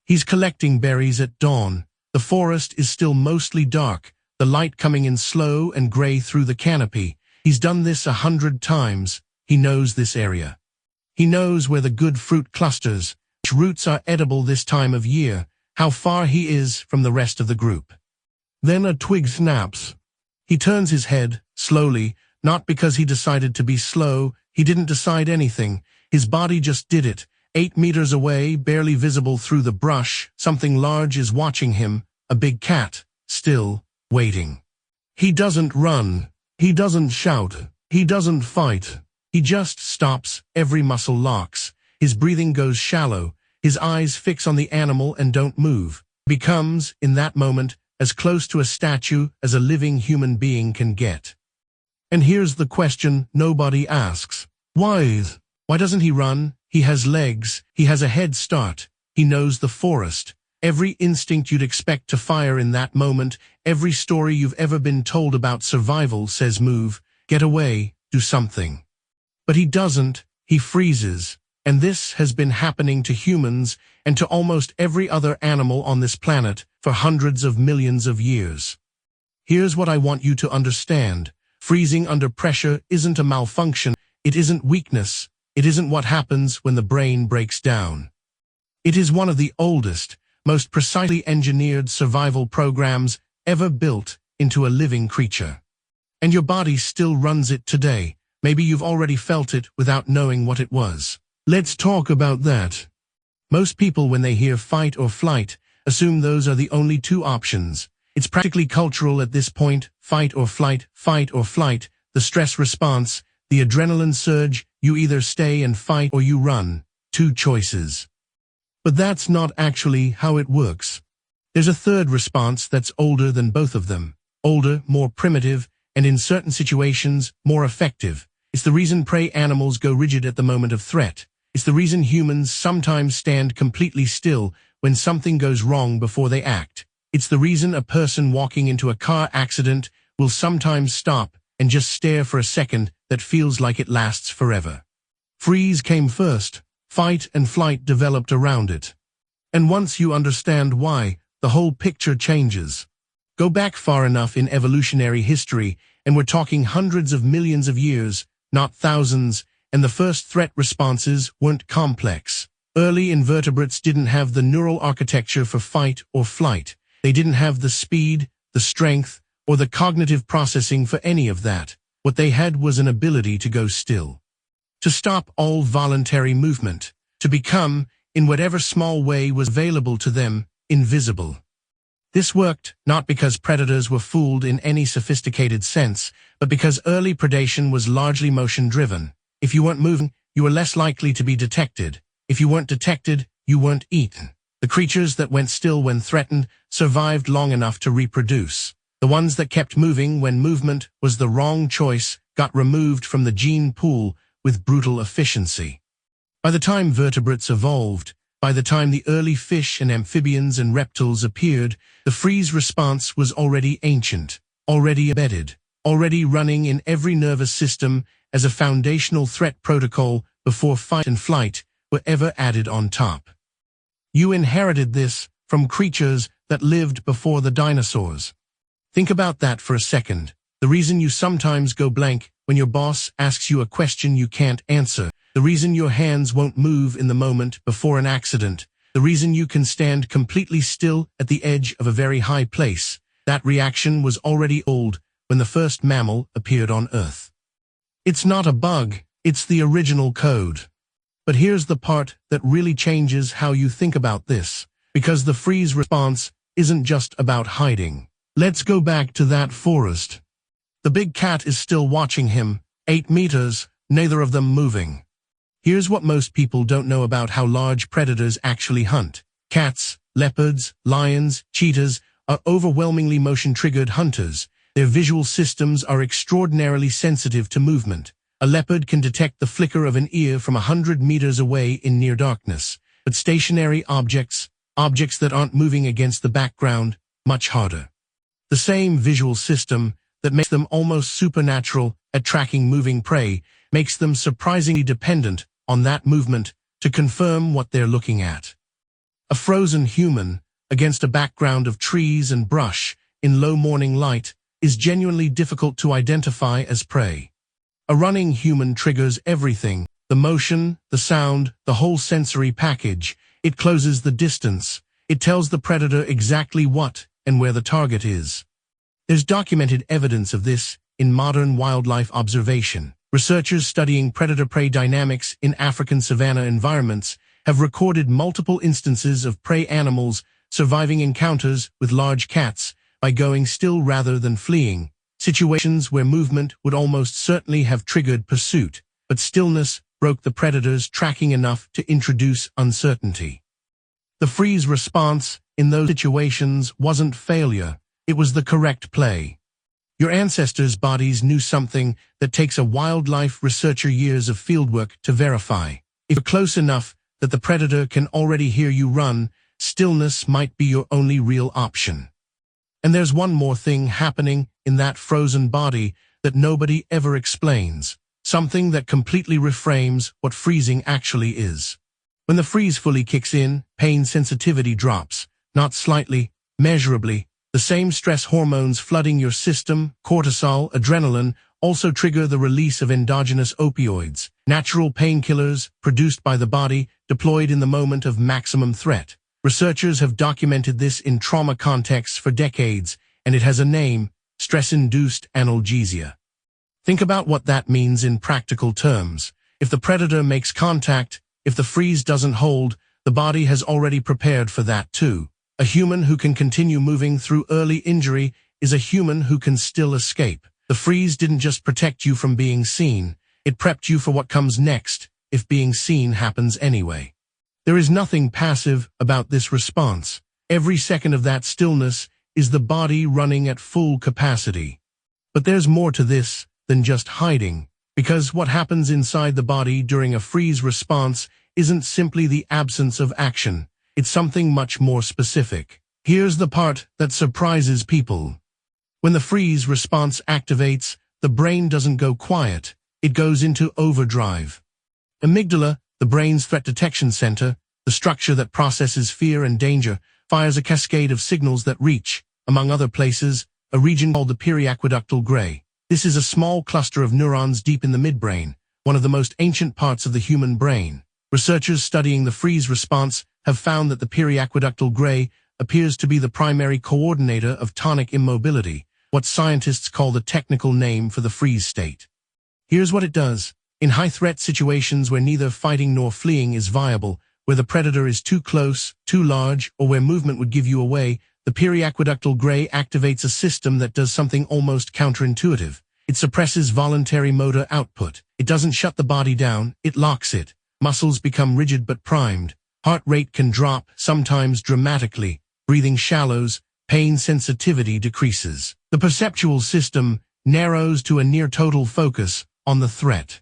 He's collecting berries at dawn. The forest is still mostly dark, the light coming in slow and gray through the canopy. He's done this 100 times. He knows this area. He knows where the good fruit clusters, which roots are edible this time of year, how far he is from the rest of the group. Then a twig snaps. He turns his head, slowly, not because he decided to be slow. He didn't decide anything. His body just did it. 8 meters away, barely visible through the brush, something large is watching him, a big cat, still, waiting. He doesn't run. He doesn't shout. He doesn't fight. He just stops, every muscle locks. His breathing goes shallow. His eyes fix on the animal and don't move. Becomes, in that moment, as close to a statue as a living human being can get. And here's the question nobody asks. Why? Why doesn't he run? He has legs. He has a head start. He knows the forest. Every instinct you'd expect to fire in that moment, every story you've ever been told about survival says move, get away, do something. But he doesn't. He freezes. And this has been happening to humans and to almost every other animal on this planet for hundreds of millions of years. Here's what I want you to understand. Freezing under pressure isn't a malfunction. It isn't weakness. It isn't what happens when the brain breaks down. It is one of the oldest, most precisely engineered survival programs ever built into a living creature. And your body still runs it today. Maybe you've already felt it without knowing what it was. Let's talk about that. Most people, when they hear fight or flight, assume those are the only two options. It's practically cultural at this point, fight or flight, the stress response, the adrenaline surge, you either stay and fight or you run. Two choices. But that's not actually how it works. There's a third response that's older than both of them. Older, more primitive, and in certain situations, more effective. It's the reason prey animals go rigid at the moment of threat. It's the reason humans sometimes stand completely still when something goes wrong before they act. It's the reason a person walking into a car accident will sometimes stop and just stare for a second that feels like it lasts forever. Freeze came first. Fight and flight developed around it. And once you understand why, the whole picture changes. Go back far enough in evolutionary history, and we're talking hundreds of millions of years, not thousands, and the first threat responses weren't complex. Early invertebrates didn't have the neural architecture for fight or flight. They didn't have the speed, the strength, or the cognitive processing for any of that. What they had was an ability to go still. To stop all voluntary movement. To become, in whatever small way was available to them, invisible. This worked not because predators were fooled in any sophisticated sense, but because early predation was largely motion-driven. If you weren't moving, you were less likely to be detected. If you weren't detected, you weren't eaten. The creatures that went still when threatened survived long enough to reproduce. The ones that kept moving when movement was the wrong choice got removed from the gene pool with brutal efficiency. By the time vertebrates evolved, by the time the early fish and amphibians and reptiles appeared, the freeze response was already ancient, already embedded, already running in every nervous system as a foundational threat protocol before fight and flight were ever added on top. You inherited this from creatures that lived before the dinosaurs. Think about that for a second. The reason you sometimes go blank when your boss asks you a question you can't answer. The reason your hands won't move in the moment before an accident. The reason you can stand completely still at the edge of a very high place. That reaction was already old when the first mammal appeared on Earth. It's not a bug, it's the original code. But here's the part that really changes how you think about this, because the freeze response isn't just about hiding. Let's go back to that forest. The big cat is still watching him, 8 meters, neither of them moving. Here's what most people don't know about how large predators actually hunt. Cats, leopards, lions, cheetahs are overwhelmingly motion-triggered hunters. Their visual systems are extraordinarily sensitive to movement. A leopard can detect the flicker of an ear from 100 meters away in near darkness, but stationary objects that aren't moving against the background, much harder. The same visual system that makes them almost supernatural at tracking moving prey makes them surprisingly dependent on that movement to confirm what they're looking at. A frozen human, against a background of trees and brush, in low morning light, is genuinely difficult to identify as prey. A running human triggers everything: the motion, the sound, the whole sensory package. It closes the distance. It tells the predator exactly what and where the target is. There's documented evidence of this in modern wildlife observation. Researchers studying predator-prey dynamics in African savanna environments have recorded multiple instances of prey animals surviving encounters with large cats by going still rather than fleeing, situations where movement would almost certainly have triggered pursuit, but stillness broke the predator's tracking enough to introduce uncertainty. The freeze response in those situations wasn't failure, it was the correct play. Your ancestors' bodies knew something that takes a wildlife researcher years of fieldwork to verify. If you're close enough that the predator can already hear you run, stillness might be your only real option. And there's one more thing happening in that frozen body that nobody ever explains, something that completely reframes what freezing actually is. When the freeze fully kicks in, pain sensitivity drops, not slightly, measurably. The same stress hormones flooding your system, cortisol, adrenaline, also trigger the release of endogenous opioids, natural painkillers produced by the body, deployed in the moment of maximum threat. Researchers have documented this in trauma contexts for decades, and it has a name: stress-induced analgesia. Think about what that means in practical terms. If the predator makes contact, if the freeze doesn't hold, the body has already prepared for that too. A human who can continue moving through early injury is a human who can still escape. The freeze didn't just protect you from being seen, it prepped you for what comes next, if being seen happens anyway. There is nothing passive about this response. Every second of that stillness is the body running at full capacity. But there's more to this than just hiding, because what happens inside the body during a freeze response isn't simply the absence of action. It's something much more specific. Here's the part that surprises people. When the freeze response activates, the brain doesn't go quiet, it goes into overdrive. Amygdala, the brain's threat detection center, the structure that processes fear and danger, fires a cascade of signals that reach, among other places, a region called the periaqueductal gray. This is a small cluster of neurons deep in the midbrain, one of the most ancient parts of the human brain. Researchers studying the freeze response have found that the periaqueductal gray appears to be the primary coordinator of tonic immobility, what scientists call the technical name for the freeze state. Here's what it does. In high-threat situations where neither fighting nor fleeing is viable, where the predator is too close, too large, or where movement would give you away, the periaqueductal gray activates a system that does something almost counterintuitive. It suppresses voluntary motor output. It doesn't shut the body down, it locks it. Muscles become rigid but primed. Heart rate can drop, sometimes dramatically. Breathing shallows, pain sensitivity decreases. The perceptual system narrows to a near-total focus on the threat.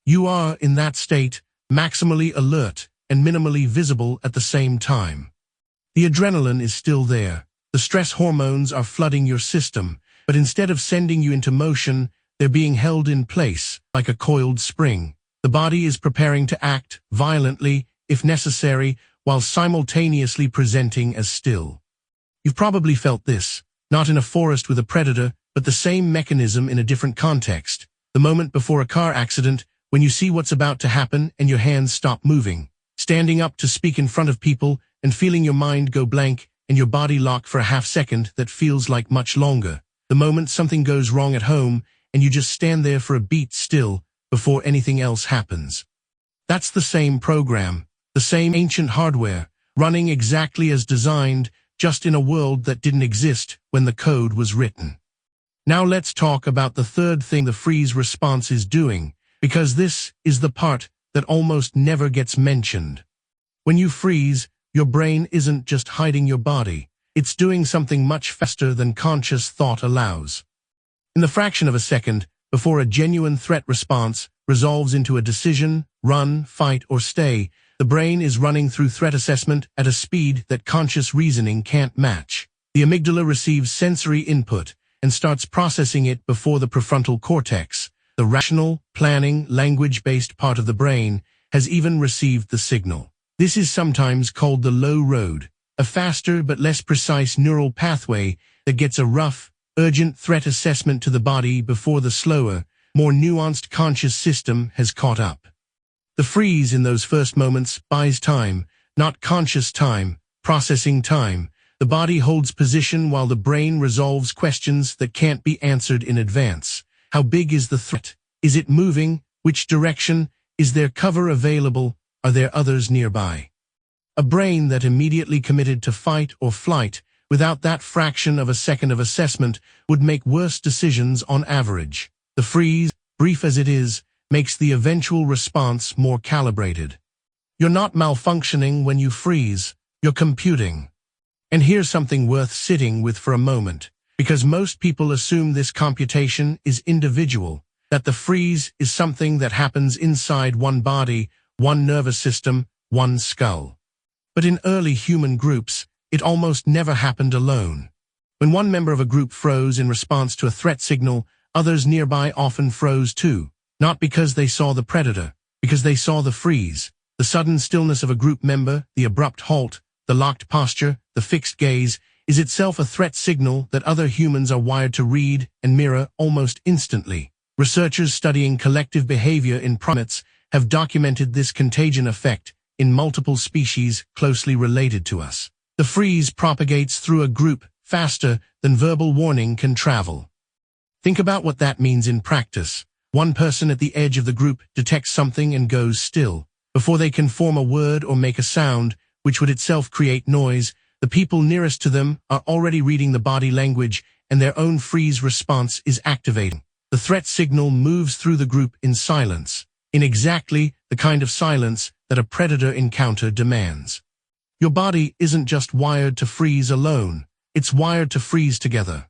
You are, in that state, maximally alert and minimally visible at the same time. The adrenaline is still there. The stress hormones are flooding your system, but instead of sending you into motion, they're being held in place, like a coiled spring. The body is preparing to act violently, if necessary, while simultaneously presenting as still. You've probably felt this, not in a forest with a predator, but the same mechanism in a different context. The moment before a car accident, when you see what's about to happen and your hands stop moving. Standing up to speak in front of people and feeling your mind go blank and your body lock for a half-second that feels like much longer. The moment something goes wrong at home and you just stand there for a beat still before anything else happens. That's the same program, the same ancient hardware, running exactly as designed, just in a world that didn't exist when the code was written. Now let's talk about the third thing the freeze response is doing, because this is the part that almost never gets mentioned. When you freeze, your brain isn't just hiding your body, it's doing something much faster than conscious thought allows. In the fraction of a second, before a genuine threat response resolves into a decision, run, fight, or stay, the brain is running through threat assessment at a speed that conscious reasoning can't match. The amygdala receives sensory input and starts processing it before the prefrontal cortex, the rational, planning, language-based part of the brain, has even received the signal. This is sometimes called the low road, a faster but less precise neural pathway that gets a rough, urgent threat assessment to the body before the slower, more nuanced conscious system has caught up. The freeze in those first moments buys time, not conscious time, processing time. The body holds position while the brain resolves questions that can't be answered in advance. How big is the threat? Is it moving? Which direction? Is there cover available? Are there others nearby? A brain that immediately committed to fight or flight without that fraction of a second of assessment would make worse decisions on average. The freeze, brief as it is, makes the eventual response more calibrated. You're not malfunctioning when you freeze, you're computing. And here's something worth sitting with for a moment, because most people assume this computation is individual, that the freeze is something that happens inside one body, one nervous system, one skull. But in early human groups, it almost never happened alone. When one member of a group froze in response to a threat signal, others nearby often froze too, not because they saw the predator, because they saw the freeze. The sudden stillness of a group member, the abrupt halt, the locked posture, the fixed gaze, is itself a threat signal that other humans are wired to read and mirror almost instantly. Researchers studying collective behavior in primates have documented this contagion effect in multiple species closely related to us. The freeze propagates through a group faster than verbal warning can travel. Think about what that means in practice. One person at the edge of the group detects something and goes still. Before they can form a word or make a sound, which would itself create noise, the people nearest to them are already reading the body language and their own freeze response is activating. The threat signal moves through the group in silence, in exactly the kind of silence that a predator encounter demands. Your body isn't just wired to freeze alone, it's wired to freeze together.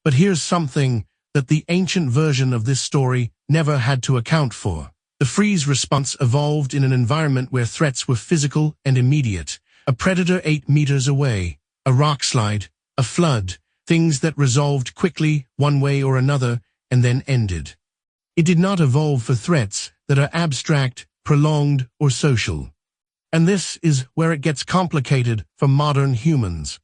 But here's something that the ancient version of this story never had to account for. The freeze response evolved in an environment where threats were physical and immediate. A predator 8 meters away, a rockslide, a flood, things that resolved quickly one way or another and then ended. It did not evolve for threats that are abstract, prolonged, or social. And this is where it gets complicated for modern humans.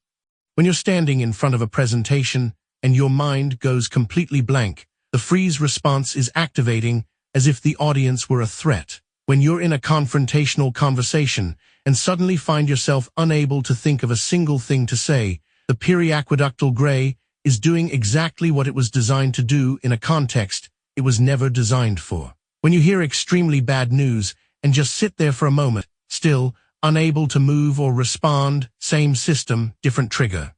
When you're standing in front of a presentation and your mind goes completely blank, the freeze response is activating as if the audience were a threat. When you're in a confrontational conversation and suddenly find yourself unable to think of a single thing to say, the periaqueductal gray is doing exactly what it was designed to do in a context it was never designed for. When you hear extremely bad news and just sit there for a moment, still, unable to move or respond, same system, different trigger.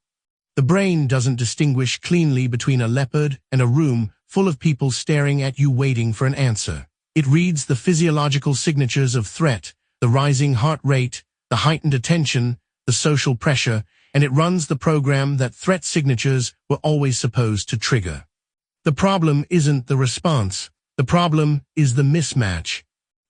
The brain doesn't distinguish cleanly between a leopard and a room full of people staring at you waiting for an answer. It reads the physiological signatures of threat, the rising heart rate, the heightened attention, the social pressure, and it runs the program that threat signatures were always supposed to trigger. The problem isn't the response. The problem is the mismatch.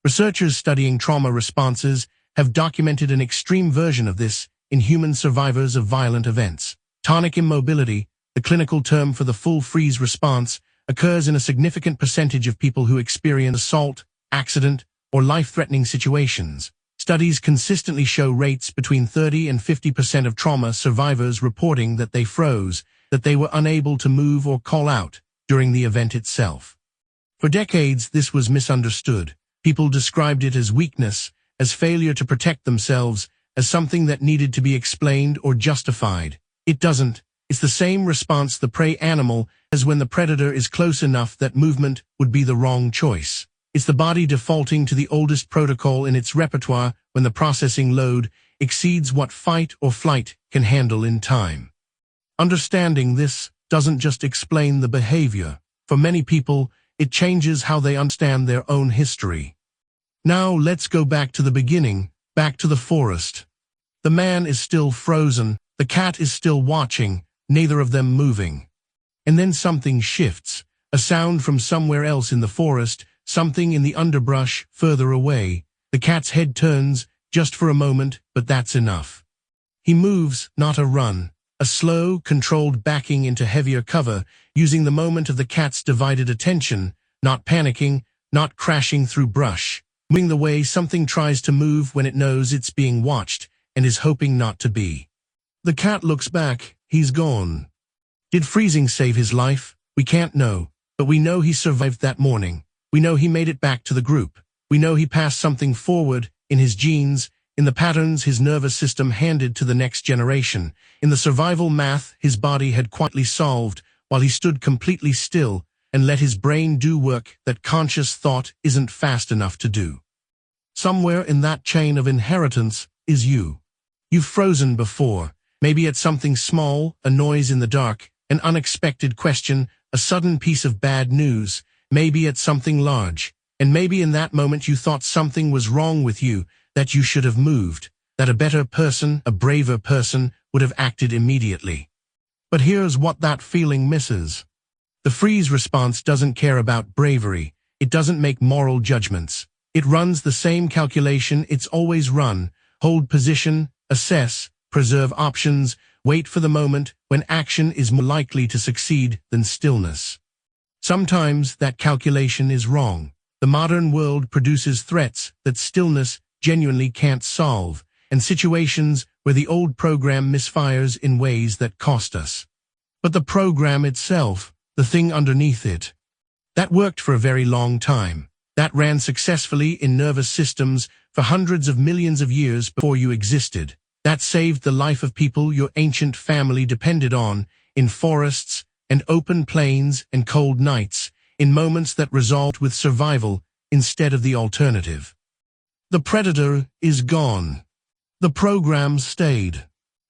Researchers studying trauma responses have documented an extreme version of this in human survivors of violent events. Tonic immobility, the clinical term for the full freeze response, occurs in a significant percentage of people who experience assault, accident, or life-threatening situations. Studies consistently show rates between 30 and 50% of trauma survivors reporting that they froze, that they were unable to move or call out during the event itself. For decades, this was misunderstood. People described it as weakness, as failure to protect themselves, as something that needed to be explained or justified. It doesn't. It's the same response the prey animal has when the predator is close enough that movement would be the wrong choice. It's the body defaulting to the oldest protocol in its repertoire when the processing load exceeds what fight or flight can handle in time. Understanding this doesn't just explain the behavior. For many people, it changes how they understand their own history. Now let's go back to the beginning, back to the forest. The man is still frozen, the cat is still watching, neither of them moving. And then something shifts, a sound from somewhere else in the forest, something in the underbrush further away. The cat's head turns, just for a moment, but that's enough. He moves, not a run, a slow, controlled backing into heavier cover, using the moment of the cat's divided attention, not panicking, not crashing through brush. moving the way something tries to move when it knows it's being watched and is hoping not to be. The cat looks back. He's gone. Did freezing save his life? We can't know, but we know he survived that morning. We know he made it back to the group. We know he passed something forward in his genes, in the patterns his nervous system handed to the next generation, in the survival math his body had quietly solved while he stood completely still and let his brain do work that conscious thought isn't fast enough to do. Somewhere in that chain of inheritance is you. You've frozen before, maybe at something small, a noise in the dark, an unexpected question, a sudden piece of bad news, maybe at something large, and maybe in that moment you thought something was wrong with you, that you should have moved, that a better person, a braver person, would have acted immediately. But here's what that feeling misses. The freeze response doesn't care about bravery. It doesn't make moral judgments. It runs the same calculation it's always run: hold position, assess, preserve options, wait for the moment when action is more likely to succeed than stillness. Sometimes that calculation is wrong. The modern world produces threats that stillness genuinely can't solve, and situations where the old program misfires in ways that cost us. But the program itself, the thing underneath it, that worked for a very long time. That ran successfully in nervous systems for hundreds of millions of years before you existed. That saved the life of people your ancient family depended on, in forests and open plains and cold nights, in moments that resolved with survival instead of the alternative. The predator is gone. The program stayed.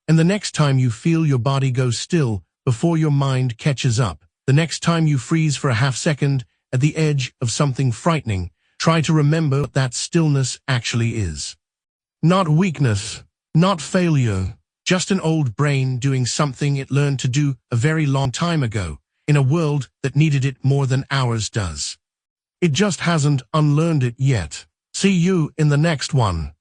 And the next time you feel your body go still before your mind catches up, the next time you freeze for a half second at the edge of something frightening, try to remember what that stillness actually is. Not weakness, not failure, just an old brain doing something it learned to do a very long time ago, in a world that needed it more than ours does. It just hasn't unlearned it yet. See you in the next one.